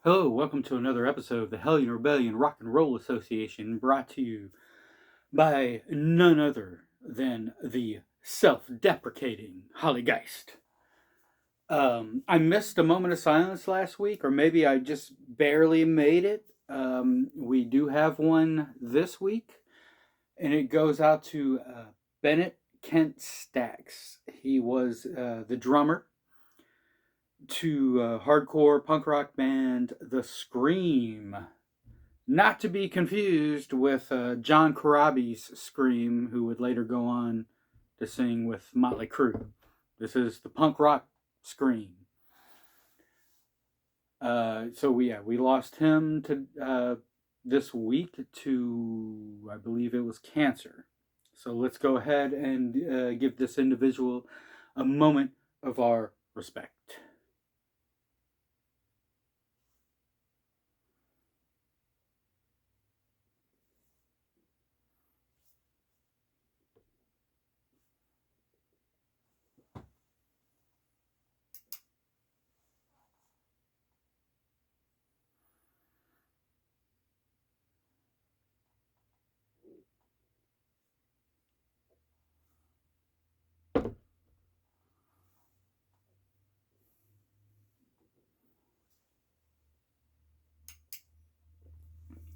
Hello, welcome to another episode of the Hellion Rebellion Rock and Roll Association, brought to you by none other than the self-deprecating Hollygeist. I missed a moment of silence last week, or maybe I just barely made it. We do have one this week, and it goes out to Bennett Kent Stacks. He was the drummer to hardcore punk rock band The Scream. Not to be confused with John Corabi's Scream, who would later go on to sing with Motley Crue. This is the punk rock Scream. We lost him to this week to, I believe it was cancer. So let's go ahead and give this individual a moment of our respect.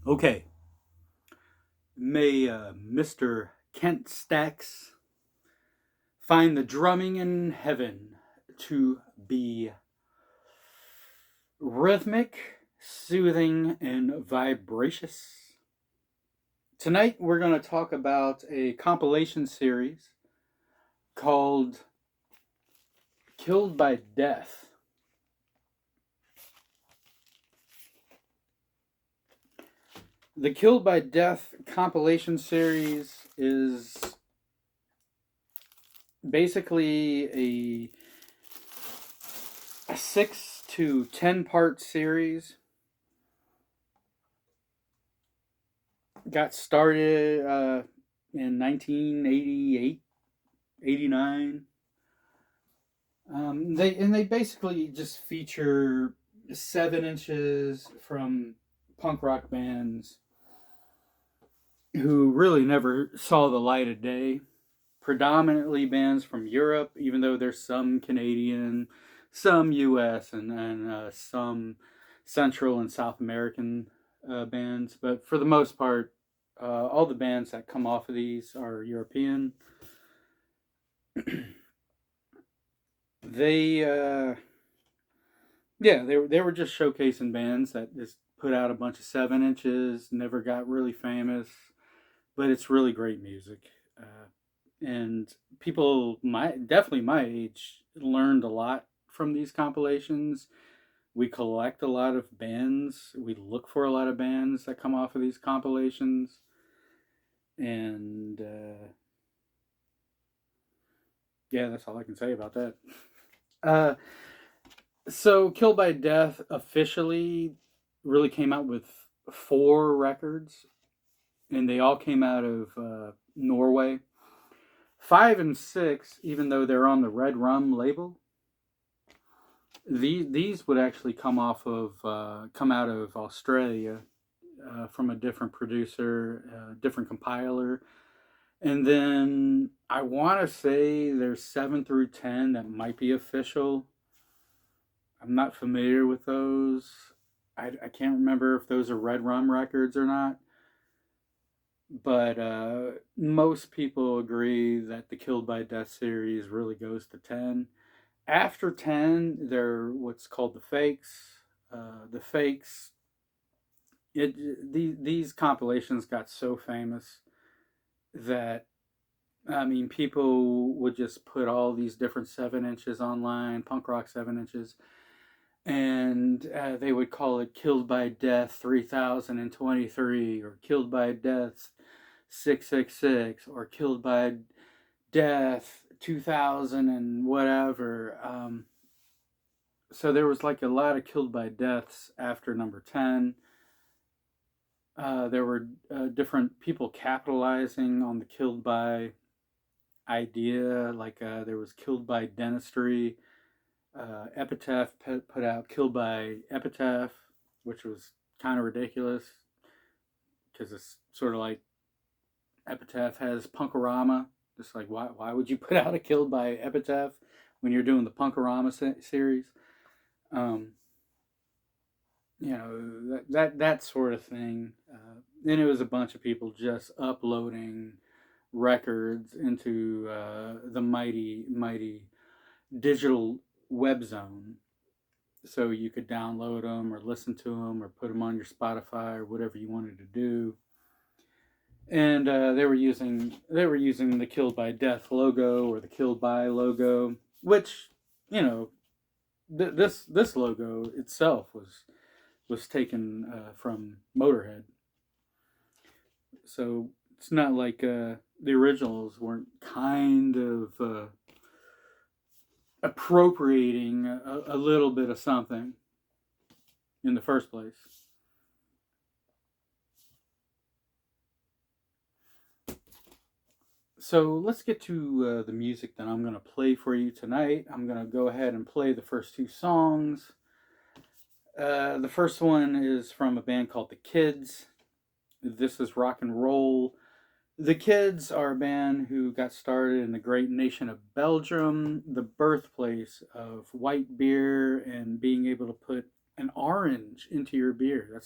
Okay. May Mr. Kent Stacks find the drumming in heaven to be rhythmic, soothing, and vibracious. Tonight we're going to talk about a compilation series called Killed by Death. The Killed by Death compilation series is basically a 6 to 10 part series. Got started in 1988, 89. They basically just feature 7 inches from punk rock bands who really never saw the light of day. Predominantly bands from Europe, even though there's some Canadian, some US, and some Central and South American bands. But for the most part, all the bands that come off of these are European. they, they were just showcasing bands that just put out a bunch of 7 inches, never got really famous, but it's really great music. And people definitely my age learned a lot from these compilations. We collect a lot of bands. We look for a lot of bands that come off of these compilations, and that's all I can say about that. Uh, so, Killed by Death officially really came out with 4 records, and they all came out of Norway. 5 and 6, even though they're on the Redrum label, these would actually come out of Australia from a different producer, different compiler, and then I want to say there's 7 through 10 that might be official. I'm not familiar with those. I can't remember if those are Redrum records or not. But most people agree that the Killed by Death series really goes to 10. After 10, they're what's called the fakes. The fakes, these compilations got so famous that, I mean, people would just put all these different 7 inches online, punk rock 7 inches, and they would call it Killed by Death 3023 or Killed by Death 666 or Killed by Death 2000 and whatever. So there was like a lot of Killed by Deaths after number 10. There were different people capitalizing on the Killed by idea, like there was Killed by Dentistry. Epitaph put out Killed by Epitaph. which was kind of ridiculous because it's sort of like Epitaph has Punkorama. Just like, why would you put out a Killed by Epitaph when you're doing the Punkorama series? Um, that sort of thing. And it was a bunch of people just uploading records into the mighty digital web zone, so you could download them or listen to them or put them on your Spotify or whatever you wanted to do. And they were using the Killed by Death logo or the Killed by logo, which you know this logo itself was taken from Motorhead. So it's not like the originals weren't kind of appropriating a little bit of something in the first place. So let's get to the music that I'm going to play for you tonight. I'm going to go ahead and play the first two songs. The first one is from a band called The Kids. This is rock and roll. The Kids are a band who got started in the great nation of Belgium, the birthplace of white beer and being able to put an orange into your beer.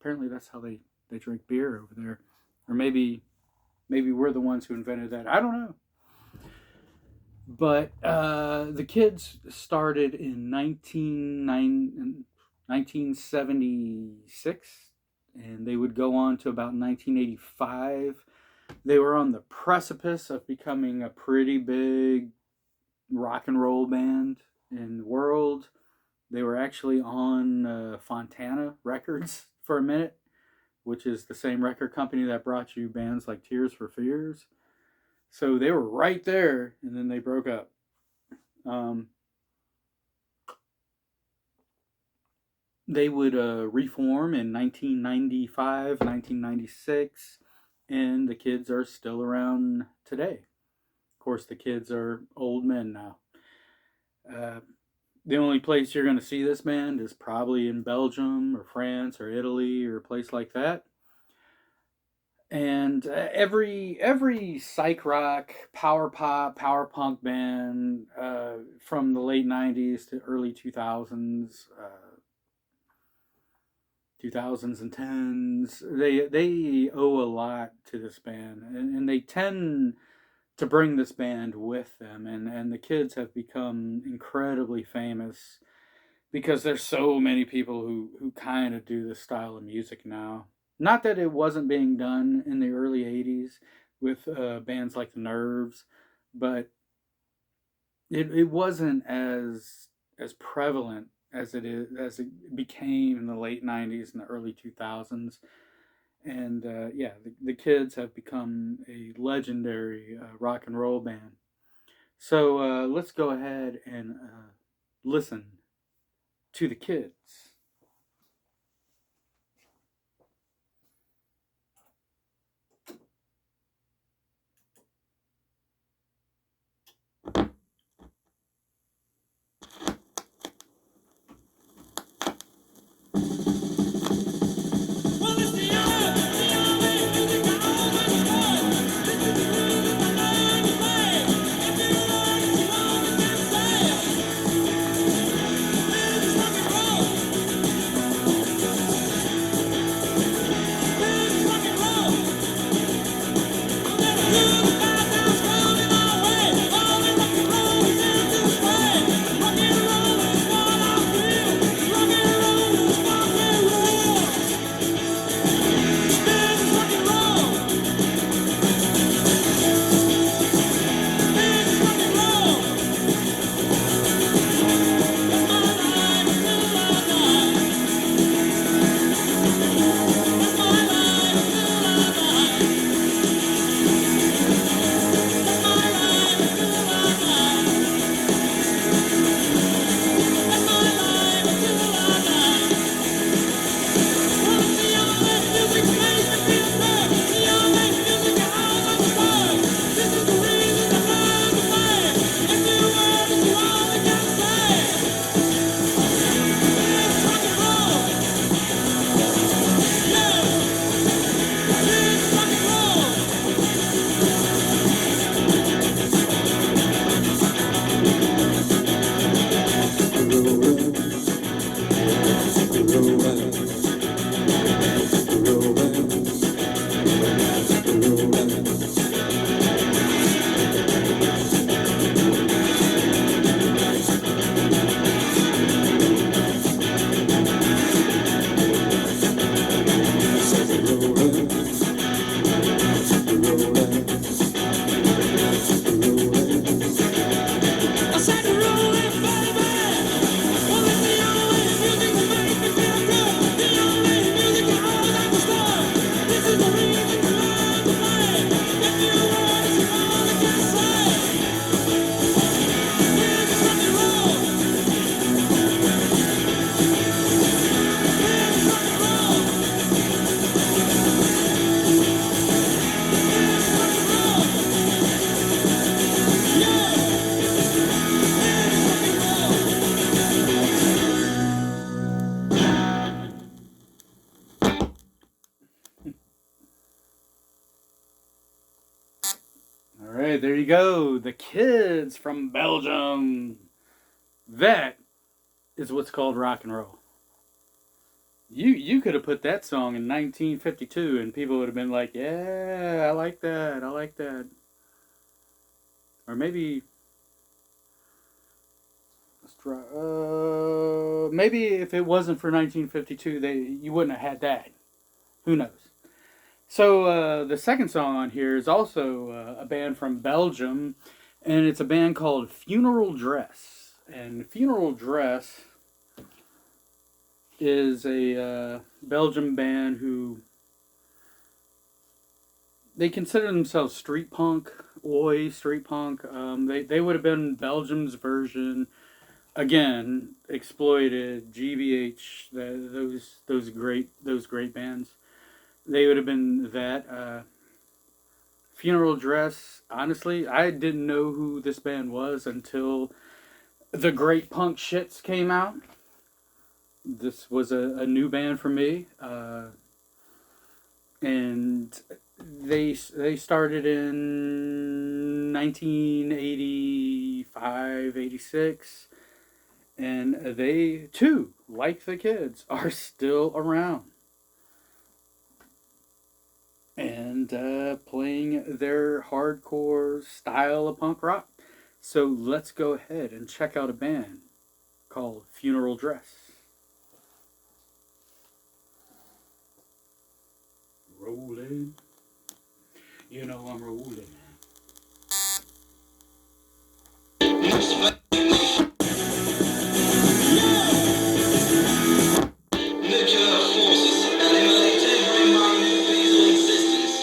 Apparently that's how they drink beer over there. Or maybe we're the ones who invented that. I don't know. But the Kids started in 1976, and they would go on to about 1985. They were on the precipice of becoming a pretty big rock and roll band in the world. They were actually on Fontana Records for a minute, which is the same record company that brought you bands like Tears for Fears. So they were right there, and then they broke up. They would reform in 1995, 1996, and the Kids are still around today. Of course, the Kids are old men now. The only place you're going to see this band is probably in Belgium or France or Italy or a place like that. And every psych rock, power pop, power punk band from the late 90s to early 2000s, 2000s and 10s, they owe a lot to this band, and they tend to bring this band with them, and the Kids have become incredibly famous because there's so many people who kind of do this style of music now. Not that it wasn't being done in the early 80s with bands like the Nerves, but it wasn't as prevalent as it became in the late 90s and the early 2000s. And the Kids have become a legendary rock and roll band. So let's go ahead and listen to the Kids. right, there you go. The Kids from Belgium. That is what's called rock and roll. You could have put that song in 1952 and people would have been like, "Yeah, I like that. I like that." Or maybe let's try. Maybe if it wasn't for 1952, you wouldn't have had that. Who knows? So the second song on here is also a band from Belgium, and it's a band called Funeral Dress. And Funeral Dress is a Belgian band who they consider themselves street punk, oi street punk. They would have been Belgium's version again, exploited GBH, those great bands. They would have been that. Funeral Dress. Honestly, I didn't know who this band was until the Great Punk Shits came out. This was a new band for me, and they started in 1985, 86, and they too, like the Kids, are still around and playing their hardcore style of punk rock. So let's go ahead and check out a band called Funeral Dress. Rolling. You know I'm rolling. Nuclear forces eliminate every man who feasible existence.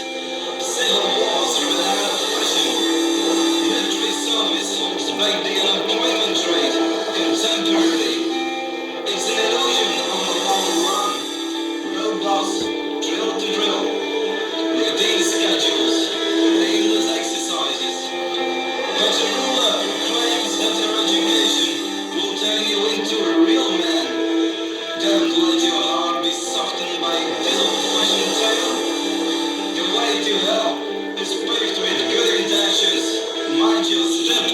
Civil wars without oppression. Military service to make the unemployment rate contemporary. It's an illusion on the long run. Robots, drill to drill. Routine schedules. Aimless exercises. But a ruler who claims that their education will turn you into a real man. Don't let your heart be softened by this old-fashioned tale. Your way to hell is paved with good intentions. Mind your step.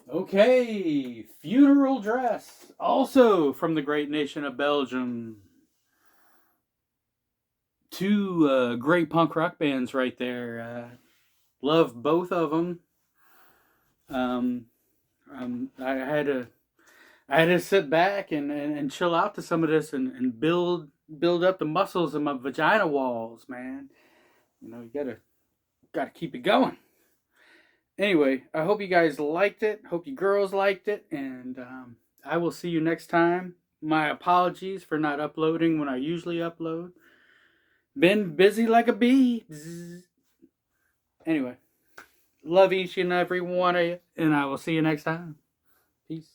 Okay, Funeral Dress, also from the great nation of Belgium. Two great punk rock bands right there. Love both of them. I had I had to sit back and chill out to some of this and build up the muscles in my vagina walls, man. You know, you gotta keep it going. Anyway, I hope you guys liked it. Hope you girls liked it, and I will see you next time. My apologies for not uploading when I usually upload. Been busy like a bee. Bzz. Anyway, love each and every one of you, and I will see you next time. Peace.